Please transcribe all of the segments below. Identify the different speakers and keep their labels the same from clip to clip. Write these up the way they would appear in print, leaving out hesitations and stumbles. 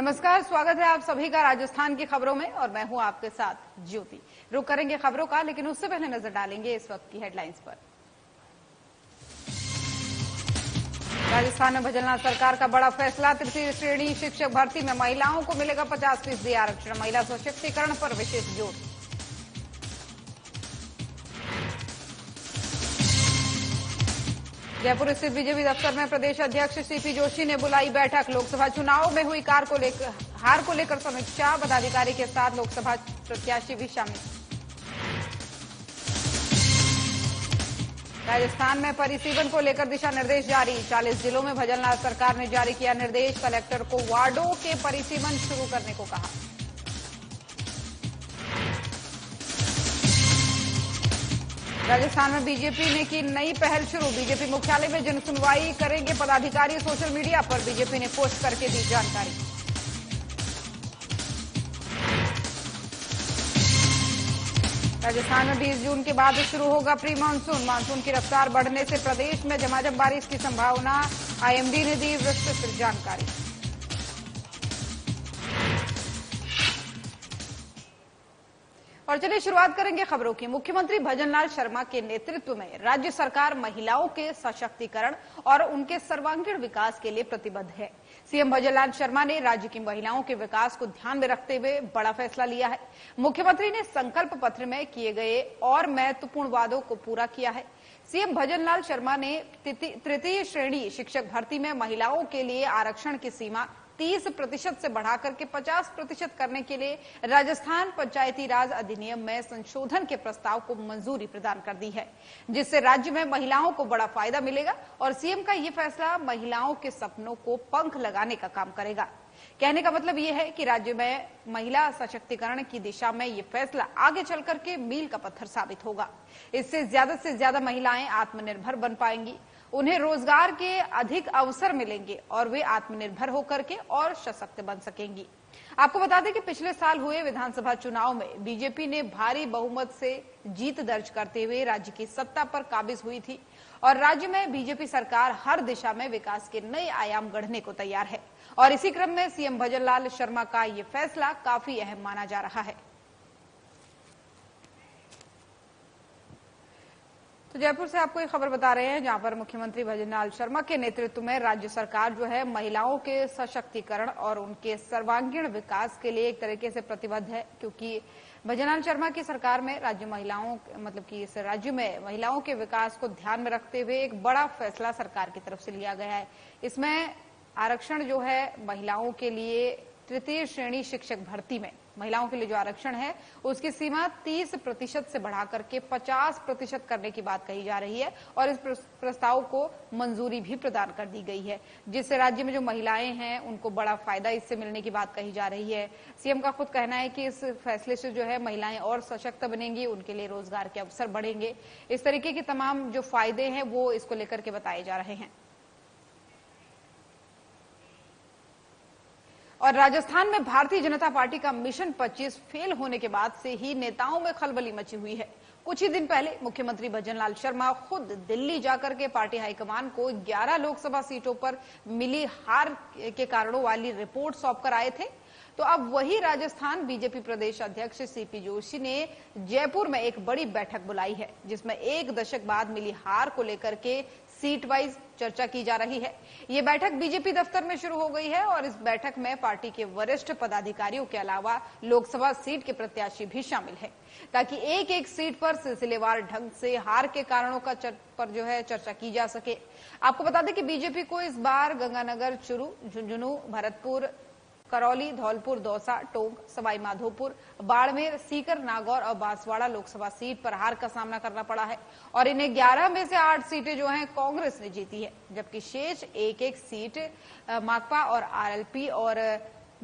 Speaker 1: नमस्कार, स्वागत है आप सभी का राजस्थान की खबरों में और मैं हूं आपके साथ ज्योति। रुक करेंगे खबरों का, लेकिन उससे पहले नजर डालेंगे इस वक्त की हेडलाइंस पर। राजस्थान में भजनलाल सरकार का बड़ा फैसला, तृतीय श्रेणी शिक्षक भर्ती में महिलाओं को मिलेगा 50% आरक्षण, महिला सशक्तिकरण पर विशेष जोर। जयपुर स्थित बीजेपी दफ्तर में प्रदेश अध्यक्ष सीपी जोशी ने बुलाई बैठक, लोकसभा चुनाव में हुई हार को लेकर समीक्षा, पदाधिकारी के साथ लोकसभा प्रत्याशी भी शामिल। राजस्थान में परिसीमन को लेकर दिशा निर्देश जारी, 40 जिलों में भजनलाल सरकार ने जारी किया निर्देश, कलेक्टर को वार्डों के परिसीमन शुरू करने को कहा। राजस्थान में बीजेपी ने की नई पहल शुरू, बीजेपी मुख्यालय में जनसुनवाई करेंगे पदाधिकारी, सोशल मीडिया पर बीजेपी ने पोस्ट करके दी जानकारी। राजस्थान में 20 जून के बाद शुरू होगा प्री मानसून, मानसून की रफ्तार बढ़ने से प्रदेश में झमाझम बारिश की संभावना, आईएमडी ने दी विस्तृत जानकारी। और चलिए शुरुआत करेंगे खबरों की। मुख्यमंत्री भजनलाल शर्मा के नेतृत्व में राज्य सरकार महिलाओं के सशक्तिकरण और उनके सर्वांगीण विकास के लिए प्रतिबद्ध है। सीएम भजनलाल शर्मा ने राज्य की महिलाओं के विकास को ध्यान में रखते हुए बड़ा फैसला लिया है। मुख्यमंत्री ने संकल्प पत्र में किए गए और महत्वपूर्ण वादों को पूरा किया है। सीएम भजनलाल शर्मा ने तृतीय श्रेणी शिक्षक भर्ती में महिलाओं के लिए आरक्षण की सीमा 30% से बढ़ाकर के 50% करने के लिए राजस्थान पंचायती राज अधिनियम में संशोधन के प्रस्ताव को मंजूरी प्रदान कर दी है, जिससे राज्य में महिलाओं को बड़ा फायदा मिलेगा और सीएम का ये फैसला महिलाओं के सपनों को पंख लगाने का काम करेगा। कहने का मतलब ये है कि राज्य में महिला सशक्तिकरण की दिशा में ये फैसला आगे चलकर के मील का पत्थर साबित होगा। इससे ज्यादा महिलाएं आत्मनिर्भर बन पाएंगी, उन्हें रोजगार के अधिक अवसर मिलेंगे और वे आत्मनिर्भर होकर के और सशक्त बन सकेंगी। आपको बता दें कि पिछले साल हुए विधानसभा चुनाव में बीजेपी ने भारी बहुमत से जीत दर्ज करते हुए राज्य की सत्ता पर काबिज हुई थी और राज्य में बीजेपी सरकार हर दिशा में विकास के नए आयाम गढ़ने को तैयार है और इसी क्रम में सीएम भजनलाल शर्मा का ये फैसला काफी अहम माना जा रहा है। तो जयपुर से आपको एक खबर बता रहे हैं, जहां पर मुख्यमंत्री भजनलाल शर्मा के नेतृत्व में राज्य सरकार जो है महिलाओं के सशक्तिकरण और उनके सर्वांगीण विकास के लिए एक तरीके से प्रतिबद्ध है, क्योंकि भजनलाल शर्मा की सरकार में राज्य इस राज्य में महिलाओं के विकास को ध्यान में रखते हुए एक बड़ा फैसला सरकार की तरफ से लिया गया है। इसमें आरक्षण जो है महिलाओं के लिए तृतीय श्रेणी शिक्षक भर्ती में महिलाओं के लिए जो आरक्षण है उसकी सीमा 30% से बढ़ाकर के 50% करने की बात कही जा रही है और इस प्रस्ताव को मंजूरी भी प्रदान कर दी गई है, जिससे राज्य में जो महिलाएं हैं उनको बड़ा फायदा इससे मिलने की बात कही जा रही है। सीएम का खुद कहना है कि इस फैसले से जो है महिलाएं और सशक्त बनेंगी, उनके लिए रोजगार के अवसर बढ़ेंगे। इस तरीके के तमाम जो फायदे हैं वो इसको लेकर के बताए जा रहे हैं। और राजस्थान में भारतीय जनता पार्टी का मिशन 25 फेल होने के बाद से ही नेताओं में खलबली मची हुई है। कुछ ही दिन पहले मुख्यमंत्री भजनलाल शर्मा खुद दिल्ली जाकर के पार्टी हाईकमान को 11 लोकसभा सीटों पर मिली हार के कारणों वाली रिपोर्ट सौंपकर आए थे। तो अब वही राजस्थान बीजेपी प्रदेश अध्यक्ष सीपी जोशी ने जयपुर में एक बड़ी बैठक बुलाई है, जिसमें एक दशक बाद मिली हार को लेकर के सीट वाइज चर्चा की जा रही है। ये बैठक बीजेपी दफ्तर में शुरू हो गई है और इस बैठक में पार्टी के वरिष्ठ पदाधिकारियों के अलावा लोकसभा सीट के प्रत्याशी भी शामिल हैं, ताकि एक एक सीट पर सिलसिलेवार ढंग से हार के कारणों का चर्चा की जा सके। आपको बता दें कि बीजेपी को इस बार गंगानगर, चुरू, झुंझुनू, भरतपुर, करौली, धौलपुर, दौसा, टोंक, सवाई माधोपुर, बाड़मेर, सीकर, नागौर और बांसवाड़ा लोकसभा सीट पर हार का सामना करना पड़ा है और इन्हें 11 में से 8 सीटें जो हैं कांग्रेस ने जीती है, जबकि शेष एक सीट माकपा और आरएलपी और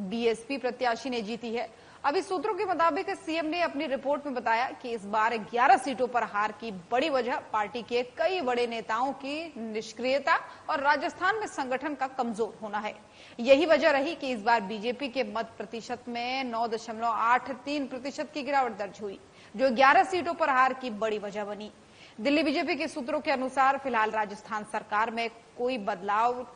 Speaker 1: बीएसपी प्रत्याशी ने जीती है। अभी सूत्रों के मुताबिक सीएम ने अपनी रिपोर्ट में बताया कि इस बार 11 सीटों पर हार की बड़ी वजह पार्टी के कई बड़े नेताओं की निष्क्रियता और राजस्थान में संगठन का कमजोर होना है। यही वजह रही कि इस बार बीजेपी के मत प्रतिशत में 9.83% की गिरावट दर्ज हुई, जो 11 सीटों पर हार की बड़ी वजह बनी। दिल्ली बीजेपी के सूत्रों के अनुसार फिलहाल राजस्थान सरकार में कोई बदलाव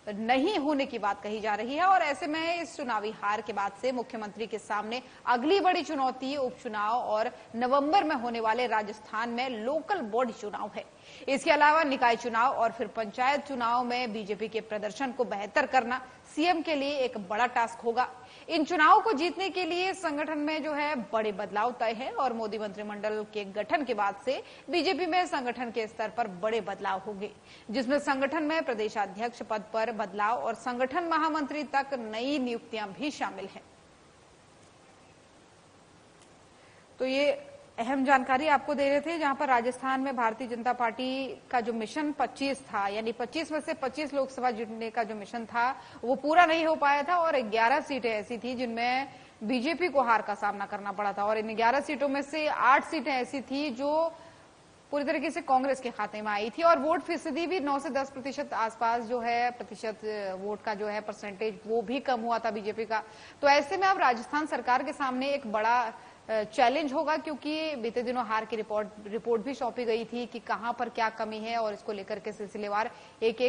Speaker 1: नहीं होने की बात कही जा रही है। और ऐसे में इस चुनावी हार के बाद से मुख्यमंत्री के सामने अगली बड़ी चुनौती उपचुनाव और नवंबर में होने वाले राजस्थान में लोकल बॉडी चुनाव है। इसके अलावा निकाय चुनाव और फिर पंचायत चुनाव में बीजेपी के प्रदर्शन को बेहतर करना सीएम के लिए एक बड़ा टास्क होगा। इन चुनावों को जीतने के लिए संगठन में जो है बड़े बदलाव तय है और मोदी मंत्रिमंडल के गठन के बाद से बीजेपी में संगठन के स्तर पर बड़े बदलाव होंगे, जिसमें संगठन में प्रदेशाध्यक्ष पद पर बदलाव और संगठन महामंत्री तक नई नियुक्तियां भी शामिल हैं। तो ये अहम जानकारी आपको दे रहे थे, जहां पर राजस्थान में भारतीय जनता पार्टी का जो मिशन 25 था, यानी 25 में से 25 लोकसभा जीतने का जो मिशन था वो पूरा नहीं हो पाया था और 11 सीटें ऐसी थी जिनमें बीजेपी को हार का सामना करना पड़ा था। और इन 11 सीटों में से 8 सीटें ऐसी थी जो पूरी तरीके से कांग्रेस के खाते में आई थी और वोट फीसदी भी 9 से 10% आसपास जो है प्रतिशत वोट का जो है परसेंटेज वो भी कम हुआ था बीजेपी का। तो ऐसे में अब राजस्थान सरकार के सामने एक बड़ा चैलेंज होगा, क्योंकि बीते दिनों हार की रिपोर्ट भी सौंपी गई थी कि कहां पर क्या कमी है और इसको लेकर के सिलसिलेवार एक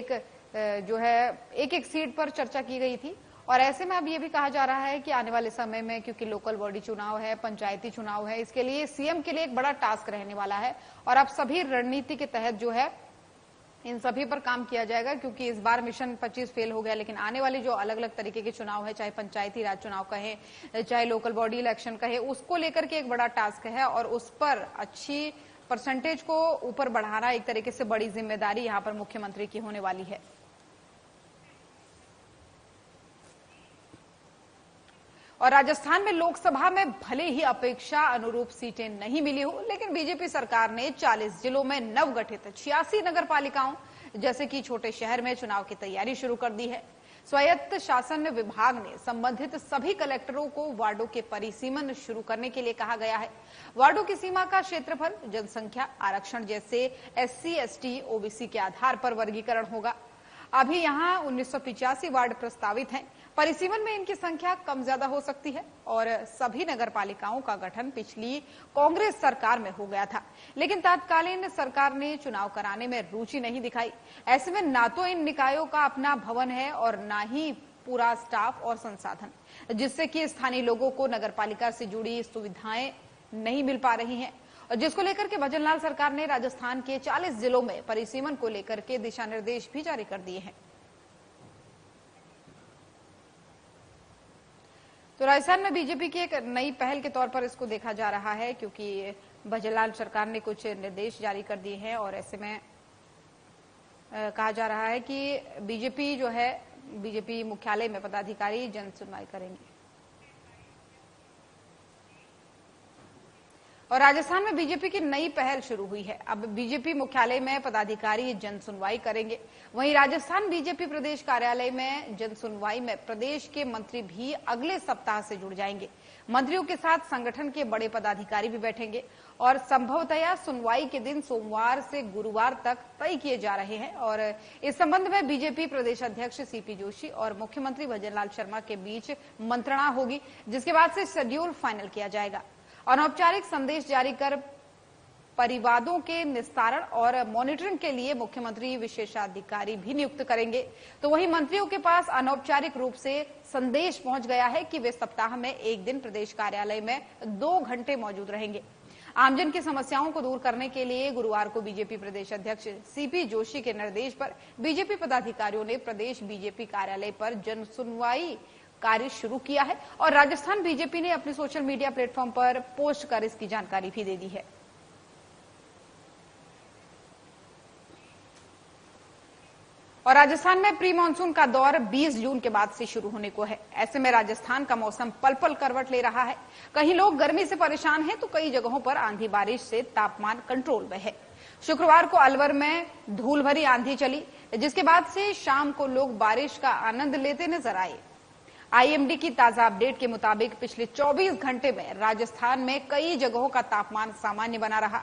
Speaker 1: एक सीट पर चर्चा की गई थी। और ऐसे में अब ये भी कहा जा रहा है कि आने वाले समय में, क्योंकि लोकल बॉडी चुनाव है, पंचायती चुनाव है, इसके लिए सीएम के लिए एक बड़ा टास्क रहने वाला है और अब सभी रणनीति के तहत जो है इन सभी पर काम किया जाएगा, क्योंकि इस बार मिशन 25 फेल हो गया। लेकिन आने वाली जो अलग अलग तरीके के चुनाव है, चाहे पंचायती राज चुनाव कहे चाहे लोकल बॉडी इलेक्शन कहे, उसको लेकर के एक बड़ा टास्क है और उस पर अच्छी परसेंटेज को ऊपर बढ़ाना एक तरीके से बड़ी जिम्मेदारी यहां पर मुख्यमंत्री की होने वाली है। और राजस्थान में लोकसभा में भले ही अपेक्षा अनुरूप सीटें नहीं मिली हो, लेकिन बीजेपी सरकार ने 40 जिलों में नवगठित 86 नगर पालिकाओं जैसे कि छोटे शहर में चुनाव की तैयारी शुरू कर दी है। स्वायत्त शासन विभाग ने संबंधित सभी कलेक्टरों को वार्डों के परिसीमन शुरू करने के लिए कहा गया है। वार्डों की सीमा का क्षेत्रफल, जनसंख्या, आरक्षण जैसे SC, ST, OBC के आधार पर वर्गीकरण होगा। अभी यहां 1985 वार्ड प्रस्तावित हैं। परिसीमन में इनकी संख्या कम ज्यादा हो सकती है और सभी नगर पालिकाओं का गठन पिछली कांग्रेस सरकार में हो गया था, लेकिन तत्कालीन सरकार ने चुनाव कराने में रुचि नहीं दिखाई। ऐसे में ना तो इन निकायों का अपना भवन है और ना ही पूरा स्टाफ और संसाधन, जिससे कि स्थानीय लोगों को नगर पालिका से जुड़ी सुविधाएं नहीं मिल पा रही हैं, और जिसको लेकर के भजनलाल सरकार ने राजस्थान के 40 जिलों में परिसीमन को लेकर के दिशा निर्देश भी जारी कर दिए हैं। तो राजस्थान में बीजेपी की एक नई पहल के तौर पर इसको देखा जा रहा है, क्योंकि भजनलाल सरकार ने कुछ निर्देश जारी कर दिए हैं और ऐसे में कहा जा रहा है कि बीजेपी जो है बीजेपी मुख्यालय में पदाधिकारी जन सुनवाई करेंगे। और राजस्थान में बीजेपी की नई पहल शुरू हुई है। अब बीजेपी मुख्यालय में पदाधिकारी जन सुनवाई करेंगे। वहीं राजस्थान बीजेपी प्रदेश कार्यालय में जन सुनवाई में प्रदेश के मंत्री भी अगले सप्ताह से जुड़ जाएंगे। मंत्रियों के साथ संगठन के बड़े पदाधिकारी भी बैठेंगे और संभवतया सुनवाई के दिन सोमवार से गुरुवार तक तय किए जा रहे हैं। और इस संबंध में बीजेपी प्रदेश अध्यक्ष CP जोशी और मुख्यमंत्री भजनलाल शर्मा के बीच मंत्रणा होगी, जिसके बाद से शेड्यूल फाइनल किया जाएगा। अनौपचारिक संदेश जारी कर परिवादों के निस्तारण और मॉनिटरिंग के लिए मुख्यमंत्री विशेषाधिकारी भी नियुक्त करेंगे। तो वहीं मंत्रियों के पास अनौपचारिक रूप से संदेश पहुंच गया है कि वे सप्ताह में एक दिन प्रदेश कार्यालय में 2 घंटे मौजूद रहेंगे। आमजन की समस्याओं को दूर करने के लिए गुरुवार को बीजेपी प्रदेश अध्यक्ष CP जोशी के निर्देश पर बीजेपी पदाधिकारियों ने प्रदेश बीजेपी कार्यालय पर जन सुनवाई कार्य शुरू किया है और राजस्थान बीजेपी ने अपने सोशल मीडिया प्लेटफॉर्म पर पोस्ट कर इसकी जानकारी भी दे दी है। और राजस्थान में प्री मानसून का दौर 20 जून के बाद से शुरू होने को है। ऐसे में राजस्थान का मौसम पल पल करवट ले रहा है। कहीं लोग गर्मी से परेशान हैं तो कई जगहों पर आंधी बारिश से तापमान कंट्रोल में है। शुक्रवार को अलवर में धूल भरी आंधी चली, जिसके बाद से शाम को लोग बारिश का आनंद लेते नजर आए। IMD की ताजा अपडेट के मुताबिक पिछले 24 घंटे में राजस्थान में कई जगहों का तापमान सामान्य बना रहा।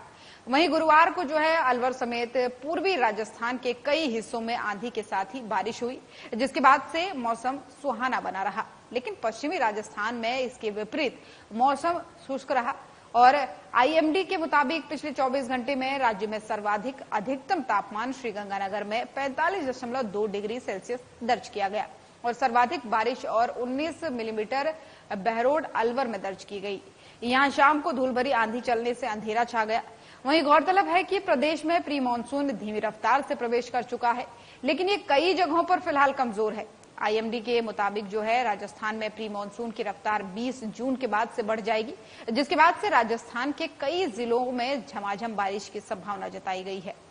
Speaker 1: वहीं गुरुवार को जो है अलवर समेत पूर्वी राजस्थान के कई हिस्सों में आंधी के साथ ही बारिश हुई, जिसके बाद से मौसम सुहाना बना रहा। लेकिन पश्चिमी राजस्थान में इसके विपरीत मौसम शुष्क रहा और आईएमडी के मुताबिक पिछले 24 घंटे में राज्य में सर्वाधिक अधिकतम तापमान श्रीगंगानगर में 45.2 डिग्री सेल्सियस दर्ज किया गया और सर्वाधिक बारिश और 19 मिलीमीटर बहरोड अलवर में दर्ज की गई। यहां शाम को धूल भरी आंधी चलने से अंधेरा छा गया। वहीं गौरतलब है कि प्रदेश में प्री मानसून धीमी रफ्तार से प्रवेश कर चुका है, लेकिन ये कई जगहों पर फिलहाल कमजोर है। आईएमडी के मुताबिक जो है राजस्थान में प्री मानसून की रफ्तार 20 जून के बाद से बढ़ जाएगी, जिसके बाद से राजस्थान के कई जिलों में झमाझम बारिश की संभावना जताई गई है।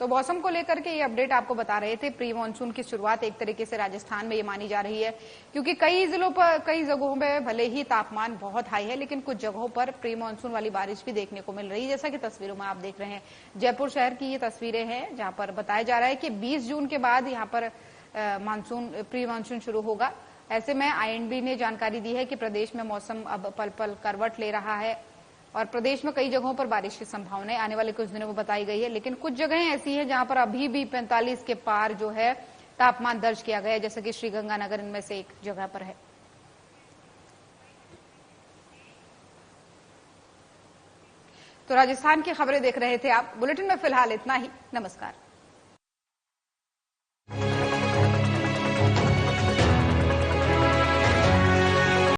Speaker 1: तो मौसम को लेकर के ये अपडेट आपको बता रहे थे। प्री मानसून की शुरुआत एक तरीके से राजस्थान में ये मानी जा रही है, क्योंकि कई जिलों पर कई जगहों में भले ही तापमान बहुत हाई है, लेकिन कुछ जगहों पर प्री मानसून वाली बारिश भी देखने को मिल रही है। जैसा कि तस्वीरों में आप देख रहे हैं, जयपुर शहर की ये तस्वीरें हैं, जहां पर बताया जा रहा है कि 20 जून के बाद यहाँ पर प्री मानसून शुरू होगा। ऐसे में आईएमडी ने जानकारी दी है कि प्रदेश में मौसम अब पल पल करवट ले रहा है और प्रदेश में कई जगहों पर बारिश की संभावना आने वाले कुछ दिनों में बताई गई है, लेकिन कुछ जगहें ऐसी हैं जहां पर अभी भी 45 के पार जो है तापमान दर्ज किया गया है, जैसे कि श्रीगंगानगर इनमें से एक जगह पर है। तो राजस्थान की खबरें देख रहे थे आप। बुलेटिन में फिलहाल इतना ही। नमस्कार।